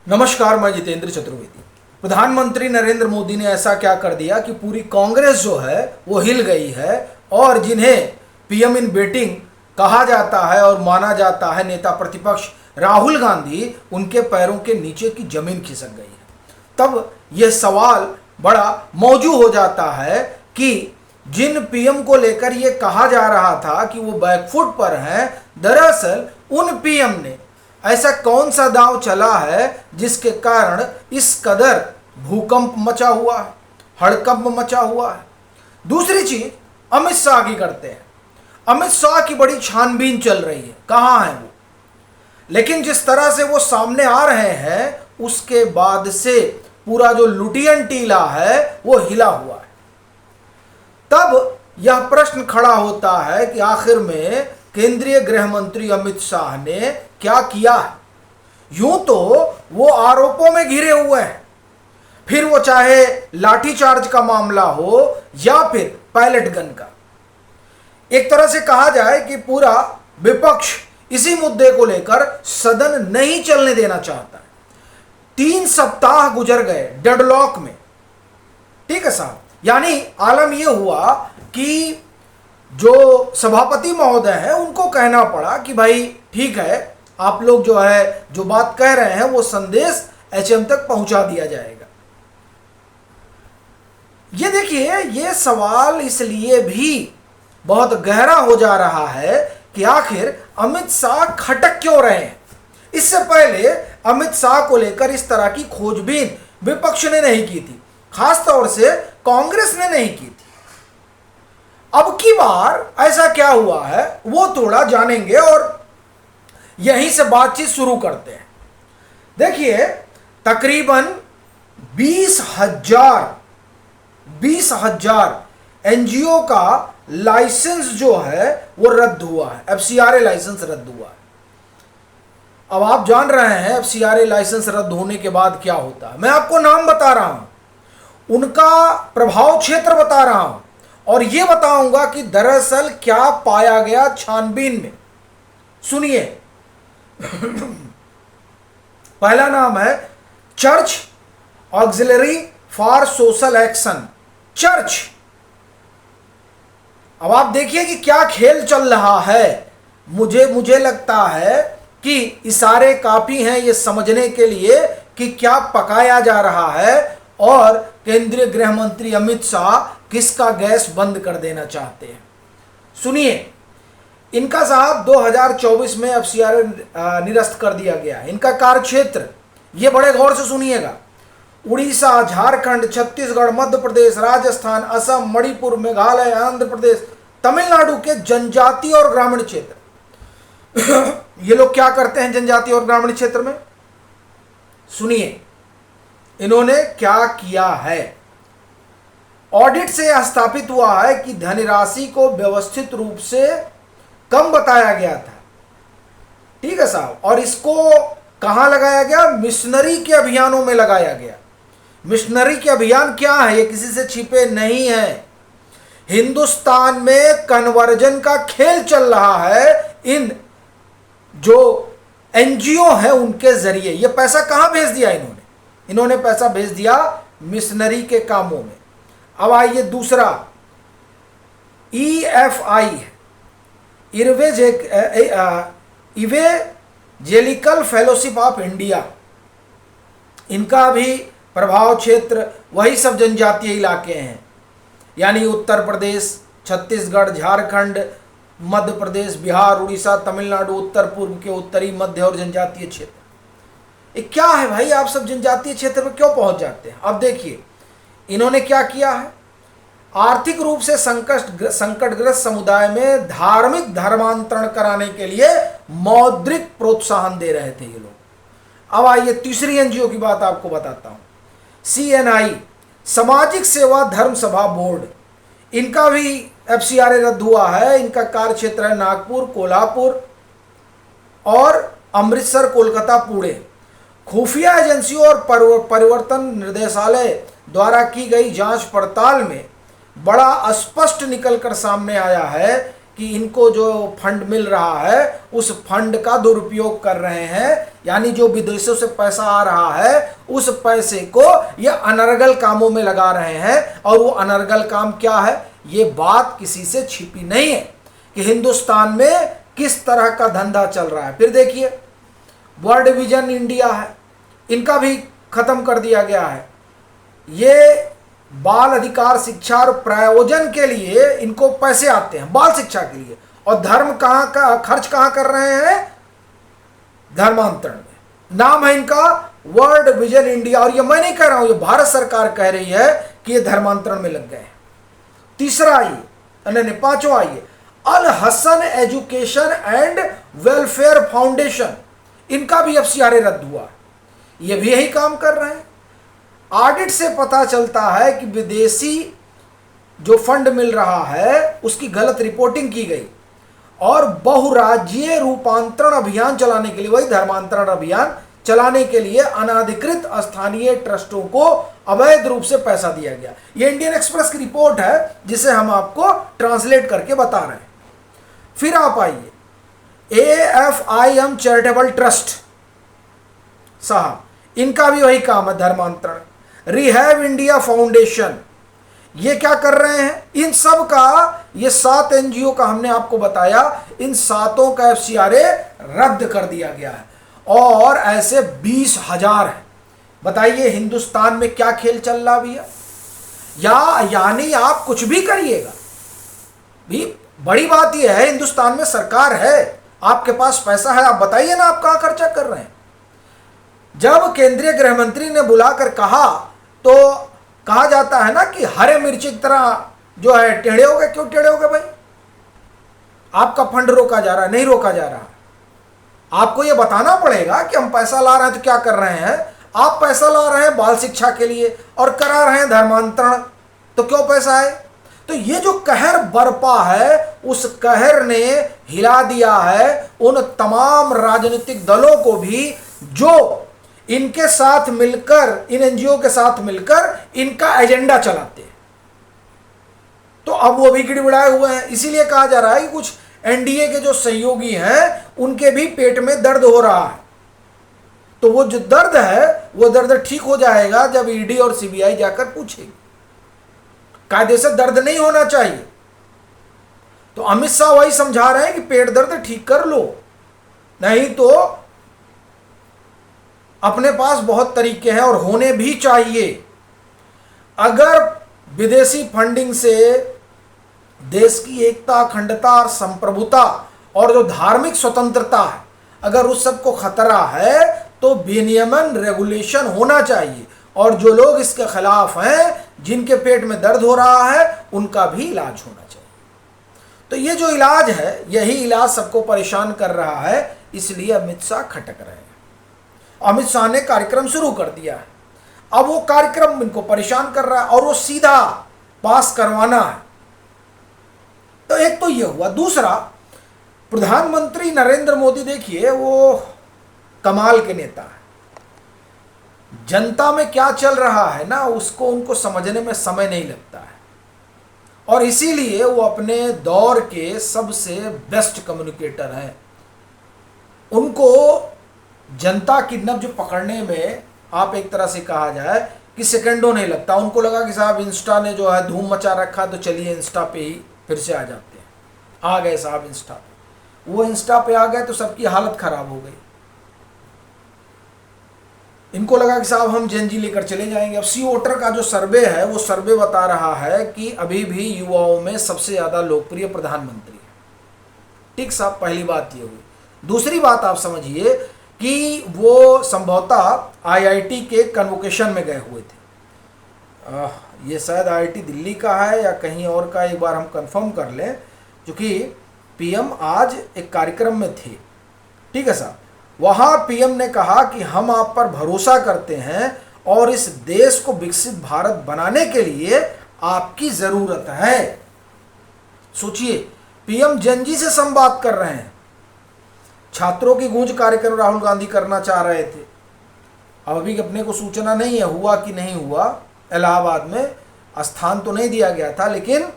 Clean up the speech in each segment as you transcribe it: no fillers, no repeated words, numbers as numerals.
नमस्कार, मैं जितेंद्र चतुर्वेदी। प्रधानमंत्री नरेंद्र मोदी ने ऐसा क्या कर दिया कि पूरी कांग्रेस जो है वो हिल गई है और जिन्हें पीएम इन वेटिंग कहा जाता है और माना जाता है नेता प्रतिपक्ष राहुल गांधी, उनके पैरों के नीचे की जमीन खिसक गई है। तब यह सवाल बड़ा मौजू हो जाता है कि जिन पीएम को लेकर ये कहा जा रहा था कि वो बैकफुट पर हैं, दरअसल उन पीएम ने ऐसा कौन सा दांव चला है जिसके कारण इस कदर भूकंप मचा हुआ है, हड़कंप मचा हुआ है। दूसरी चीज अमित शाह की करते हैं। अमित शाह की बड़ी छानबीन चल रही है, कहाँ है वो, लेकिन जिस तरह से वो सामने आ रहे हैं उसके बाद से पूरा जो लुटियन टीला है वो हिला हुआ है। तब यह प्रश्न खड़ा होता है कि आखिर में केंद्रीय गृह मंत्री अमित शाह ने क्या किया है। यूं तो वो आरोपों में घिरे हुए हैं, फिर वो चाहे लाठीचार्ज का मामला हो या फिर पायलट गन का। एक तरह से कहा जाए कि पूरा विपक्ष इसी मुद्दे को लेकर सदन नहीं चलने देना चाहता है। 3 सप्ताह गुजर गए डेडलॉक में, ठीक है साहब। यानी आलम यह हुआ कि जो सभापति महोदय हैं उनको कहना पड़ा कि भाई ठीक है, आप लोग जो है जो बात कह रहे हैं वो संदेश एचएम तक पहुंचा दिया जाएगा। ये देखिए, ये सवाल इसलिए भी बहुत गहरा हो जा रहा है कि आखिर अमित शाह खटक क्यों रहे हैं। इससे पहले अमित शाह को लेकर इस तरह की खोजबीन विपक्ष ने नहीं की थी, खासतौर से कांग्रेस ने नहीं की थी। अब की बार ऐसा क्या हुआ है वो थोड़ा जानेंगे और यहीं से बातचीत शुरू करते हैं। देखिए, तकरीबन 20,000 एनजीओ का लाइसेंस जो है वो रद्द हुआ है। एफसीआरए लाइसेंस रद्द हुआ है। अब आप जान रहे हैं एफसीआरए लाइसेंस रद्द होने के बाद क्या होता है। मैं आपको नाम बता रहा हूं, उनका प्रभाव क्षेत्र बता रहा हूं और यह बताऊंगा कि दरअसल क्या पाया गया छानबीन में। सुनिए, पहला नाम है church auxiliary for social action, church. अब आप देखिए कि क्या खेल चल रहा है। मुझे लगता है कि इशारे काफी हैं ये समझने के लिए कि क्या पकाया जा रहा है और केंद्रीय गृह मंत्री अमित शाह किसका गैस बंद कर देना चाहते हैं। सुनिए, इनका साहब 2024 में एफसीआरए निरस्त कर दिया गया। इनका कार्यक्षेत्र, ये बड़े गौर से सुनिएगा, उड़ीसा, झारखंड, छत्तीसगढ़, मध्य प्रदेश, राजस्थान, असम, मणिपुर, मेघालय, आंध्र प्रदेश, तमिलनाडु के जनजातीय और ग्रामीण क्षेत्र। ये लोग क्या करते हैं जनजातीय और ग्रामीण क्षेत्र में? सुनिए, इन्होंने क्या किया है। ऑडिट से यह स्थापित हुआ है कि धनराशि को व्यवस्थित रूप से कम बताया गया था, ठीक है साहब, और इसको कहां लगाया गया? मिशनरी के अभियानों में लगाया गया। मिशनरी के अभियान क्या है? ये किसी से छिपे नहीं है। हिंदुस्तान में कन्वर्जन का खेल चल रहा है इन जो एनजीओ है उनके जरिए। ये पैसा कहां भेज दिया इन्होंने पैसा भेज दिया मिशनरी के कामों में। अब आइए दूसरा, EFI है, इवेंजेलिकल फेलोशिप ऑफ इंडिया। इनका भी प्रभाव क्षेत्र वही सब जनजातीय इलाके हैं, यानी उत्तर प्रदेश, छत्तीसगढ़, झारखंड, मध्य प्रदेश, बिहार, उड़ीसा, तमिलनाडु, उत्तर पूर्व के उत्तरी, मध्य और जनजातीय क्षेत्र। ये क्या है भाई, आप सब जनजातीय क्षेत्र में क्यों पहुंच जाते हैं? अब देखिए, इन्होंने क्या किया है। आर्थिक रूप से संकटग्रस्त समुदाय में धार्मिक धर्मांतरण कराने के लिए मौद्रिक प्रोत्साहन दे रहे थे ये लोग। अब आइए तीसरी एनजीओ की बात आपको बताता हूं, CNI, सामाजिक सेवा धर्म सभा बोर्ड। इनका भी एफसीआरए रद्द हुआ है। इनका कार्य क्षेत्र है नागपुर, कोल्हापुर और अमृतसर, कोलकाता, पुणे। खुफिया एजेंसियों और परिवर्तन निर्देशालय द्वारा की गई जांच पड़ताल में बड़ा स्पष्ट निकलकर सामने आया है कि इनको जो फंड मिल रहा है उस फंड का दुरुपयोग कर रहे हैं, यानी जो विदेशों से पैसा आ रहा है उस पैसे को ये अनर्गल कामों में लगा रहे हैं। और वो अनर्गल काम क्या है, ये बात किसी से छिपी नहीं है कि हिंदुस्तान में किस तरह का धंधा चल रहा है। फिर देखिए वर्ल्ड विजन इंडिया है, इनका भी खत्म कर दिया गया है। ये बाल अधिकार शिक्षा और प्रायोजन के लिए इनको पैसे आते हैं बाल शिक्षा के लिए, और धर्म कहाँ का खर्च कहाँ कर रहे हैं, धर्मांतरण में। नाम है इनका वर्ल्ड विजन इंडिया, और ये मैं नहीं कह रहा हूं, ये भारत सरकार कह रही है कि ये धर्मांतरण में लग गए हैं। तीसरा आइए, नहीं पांचवा आइए, Al Hasan education and welfare foundation, इनका भी एफसीआरए रद्द हुआ, ये भी यही काम कर रहे हैं। ऑडिट से पता चलता है कि विदेशी जो फंड मिल रहा है उसकी गलत रिपोर्टिंग की गई, और बहुराज्यीय रूपांतरण अभियान चलाने के लिए, वही धर्मांतरण अभियान चलाने के लिए अनाधिकृत स्थानीय ट्रस्टों को अवैध रूप से पैसा दिया गया। ये इंडियन एक्सप्रेस की रिपोर्ट है जिसे हम आपको ट्रांसलेट करके बता रहे हैं। फिर आप आइए, AFIM चैरिटेबल ट्रस्ट साहब, इनका भी वही काम है, धर्मांतरण। रिहैब इंडिया फाउंडेशन, ये क्या कर रहे हैं, इन सब का, ये 7 NGO का हमने आपको बताया, इन 7 का एफसीआरए रद्द कर दिया गया है, और ऐसे 20,000 है। बताइए हिंदुस्तान में क्या खेल चल रहा भैया। यानी आप कुछ भी करिएगा भी, बड़ी बात यह है हिंदुस्तान में सरकार है, आपके पास पैसा है, आप बताइए ना आप कहां खर्चा कर रहे हैं। जब केंद्रीय गृह मंत्री ने बुलाकर कहा तो कहा जाता है ना कि हरे मिर्ची की तरह जो है टेढ़े हो गए। क्यों टेढ़े हो गए भाई, आपका फंड रोका जा रहा है, नहीं रोका जा रहा। आपको यह बताना पड़ेगा कि हम पैसा ला रहे हैं तो क्या कर रहे हैं। आप पैसा ला रहे हैं बाल शिक्षा के लिए और करा रहे हैं धर्मांतरण, तो क्यों पैसा है। तो ये जो कहर बरपा है, उस कहर ने हिला दिया है उन तमाम राजनीतिक दलों को भी जो इनके साथ मिलकर, इन एनजीओ के साथ मिलकर इनका एजेंडा चलाते हैं। तो अब वो भी गिड़गिड़ाए हुए हैं। इसीलिए कहा जा रहा है कि कुछ एनडीए के जो सहयोगी हैं उनके भी पेट में दर्द हो रहा है। तो वो जो दर्द है वो दर्द ठीक हो जाएगा जब ईडी और सीबीआई जाकर पूछेगी। कायदे से दर्द नहीं होना चाहिए। तो अमित शाह वही समझा रहे हैं कि पेट दर्द ठीक कर लो, नहीं तो अपने पास बहुत तरीके हैं और होने भी चाहिए। अगर विदेशी फंडिंग से देश की एकता, अखंडता और संप्रभुता और जो धार्मिक स्वतंत्रता है, अगर उस सब को खतरा है तो विनियमन रेगुलेशन होना चाहिए, और जो लोग इसके खिलाफ हैं, जिनके पेट में दर्द हो रहा है, उनका भी इलाज होना चाहिए। तो ये जो इलाज है, यही इलाज सबको परेशान कर रहा है, इसलिए अमित शाह खटक रहे हैं। अमित शाह ने कार्यक्रम शुरू कर दिया है, अब वो कार्यक्रम इनको परेशान कर रहा है और वो सीधा पास करवाना है। तो एक तो ये हुआ। दूसरा, प्रधानमंत्री नरेंद्र मोदी देखिए वो कमाल के नेता है। जनता में क्या चल रहा है ना, उसको उनको समझने में समय नहीं लगता है, और इसीलिए वो अपने दौर के सबसे बेस्ट कम्युनिकेटर हैं। उनको जनता की नब्ज पकड़ने में, आप एक तरह से कहा जाए कि सेकंडों नहीं लगता। उनको लगा कि साहब इंस्टा ने जो है धूम मचा रखा, तो चलिए इंस्टा पे ही फिर से आ जाते हैं। आ गए साहब इंस्टा पे, वो इंस्टा पे आ गए तो सबकी हालत खराब हो गई। इनको लगा कि साहब हम जेनजी लेकर चले जाएंगे। अब सी वोटर का जो सर्वे है, वो सर्वे बता रहा है कि अभी भी युवाओं में सबसे ज़्यादा लोकप्रिय प्रधानमंत्री है। ठीक साहब, पहली बात ये हुई। दूसरी बात आप समझिए कि वो संभवतः आईआईटी के कन्वोकेशन में गए हुए थे। ये शायद आईआईटी दिल्ली का है या कहीं और का, एक बार हम कंफर्म कर लें, क्योंकि पीएम आज एक कार्यक्रम में थे। ठीक है साहब, वहाँ पीएम ने कहा कि हम आप पर भरोसा करते हैं और इस देश को विकसित भारत बनाने के लिए आपकी ज़रूरत है। सोचिए, पीएम जेनजी से संवाद कर रहे हैं। छात्रों की गूंज कार्यक्रम राहुल गांधी करना चाह रहे थे। अब अभी अपने को सूचना नहीं है हुआ कि नहीं हुआ। इलाहाबाद में स्थान तो नहीं दिया गया था, लेकिन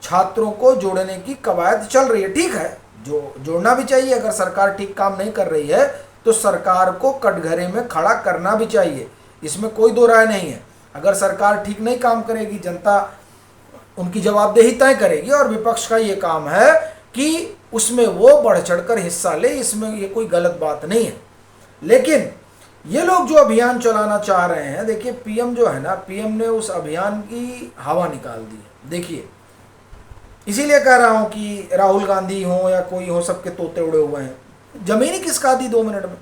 छात्रों को जोड़ने की कवायद चल रही है। ठीक है, जो जोड़ना भी चाहिए। अगर सरकार ठीक काम नहीं कर रही है तो सरकार को कटघरे में खड़ा करना भी चाहिए, इसमें कोई दो राय नहीं है। अगर सरकार ठीक नहीं काम करेगी, जनता उनकी जवाबदेही तय करेगी और विपक्ष का ये काम है कि उसमें वो बढ़ चढ़कर हिस्सा ले, इसमें ये कोई गलत बात नहीं है। लेकिन ये लोग जो अभियान चलाना चाह रहे हैं, देखिए पीएम जो है ना, पीएम ने उस अभियान की हवा निकाल दी है। देखिए, इसीलिए कह रहा हूं कि राहुल गांधी हो या कोई हो, सबके तोते उड़े हुए हैं। जमीन ही किसका दी 2 मिनट में।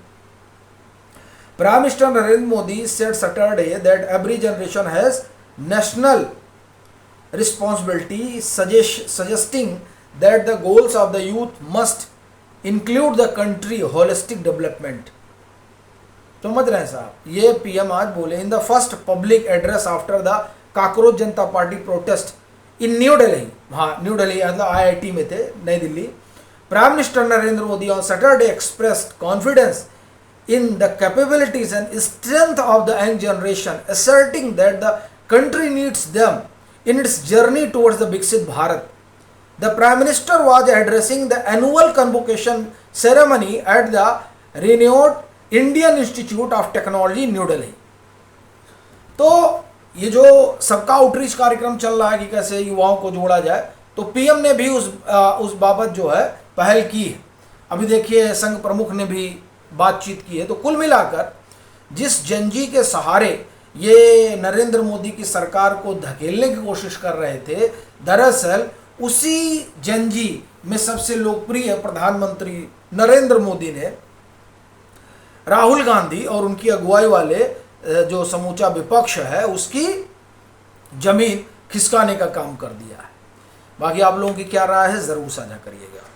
Prime minister Narendra Modi said Saturday that every generation has national responsibility, suggesting that the goals of the youth must include the country holistic development. समझ रहे हैं साहब, ये पीएम आज बोले in the first public address after the cockroach Janata Party protest in New Delhi. हाँ, New Delhi मतलब IIT में थे, नई Delhi. Prime minister Narendra Modi on Saturday expressed confidence in the capabilities and strength of the young generation, asserting that the country needs them in its journey towards the Viksit Bharat. The Prime Minister was addressing the annual convocation ceremony at the renowned Indian Institute of Technology, New Delhi. तो ये जो सबका outreach कार्यक्रम चल रहा है कि कैसे युवाओं को जोड़ा जाए, तो पीएम ने भी उस बाबत जो है पहल की है। अभी देखिए संघ प्रमुख ने भी बातचीत की है। तो कुल मिलाकर जिस जनजी के सहारे ये नरेंद्र मोदी की सरकार को धकेलने की कोशिश कर रहे थे, दरअसल उसी जनजी में सबसे लोकप्रिय प्रधानमंत्री नरेंद्र मोदी ने राहुल गांधी और उनकी अगुवाई वाले जो समूचा विपक्ष है उसकी जमीन खिसकाने का काम कर दिया है। बाकी आप लोगों की क्या राय है, ज़रूर साझा करिएगा।